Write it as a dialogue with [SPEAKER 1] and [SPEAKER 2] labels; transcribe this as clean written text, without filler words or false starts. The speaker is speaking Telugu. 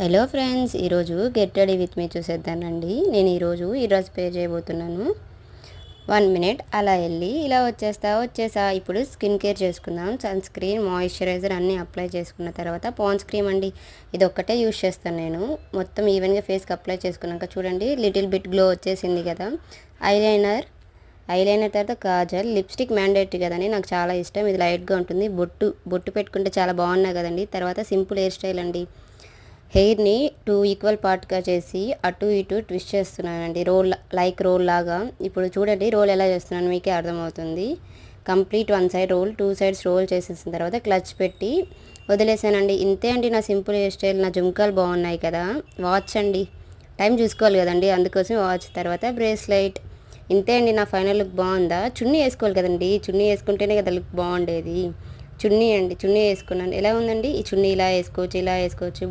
[SPEAKER 1] హలో ఫ్రెండ్స్, ఈరోజు గెట్ రెడీ విత్ మీ చూసేద్దానండి. నేను ఈరోజు ఈ డ్రెస్ పే చేయబోతున్నాను. 1 మినిట్ అలా వెళ్ళి ఇలా వచ్చేసా. ఇప్పుడు స్కిన్ కేర్ చేసుకుందాం. సన్ స్క్రీన్, మాయిశ్చరైజర్ అన్నీ అప్లై చేసుకున్న తర్వాత పాండ్స్ క్రీమ్ అండి, ఇది ఒక్కటే యూజ్ చేస్తాను నేను. మొత్తం ఈవెన్గా ఫేస్కి అప్లై చేసుకున్నాక చూడండి లిటిల్ బిట్ గ్లో వచ్చేసింది కదా. ఐలైనర్ తర్వాత కాజల్, లిప్స్టిక్ మ్యాండేటరీ కదండి, నాకు చాలా ఇష్టం. ఇది లైట్గా ఉంటుంది. బొట్టు పెట్టుకుంటే చాలా బాగున్నాయి కదండి. తర్వాత సింపుల్ హెయిర్ స్టైల్ అండి. హెయిర్ని 2 ఈక్వల్ పార్ట్గా చేసి అటు ఇటు ట్విస్ట్ చేస్తున్నానండి, రోల్ లాగా. ఇప్పుడు చూడండి రోల్ ఎలా చేస్తున్నాను మీకే అర్థమవుతుంది. Complete 1 side roll, 2 sides roll చేసేసిన తర్వాత క్లచ్ పెట్టి వదిలేసానండి. ఇంతే అండి నా సింపుల్ హెయిర్ స్టైల్. నా జుంకాలు బాగున్నాయి కదా. వాచ్ అండి, టైం చూసుకోవాలి కదండి, అందుకోసం వాచ్. తర్వాత బ్రేస్లైట్. ఇంతే అండి నా ఫైనల్ లుక్. బాగుందా? చున్నీ వేసుకోవాలి కదండి, చున్నీ వేసుకుంటేనే కదా లుక్ బాగుండేది. చున్నీ వేసుకున్నాను. ఎలా ఉందండి ఈ చున్నీ? ఇలా వేసుకోవచ్చు, ఇలా వేసుకోవచ్చు.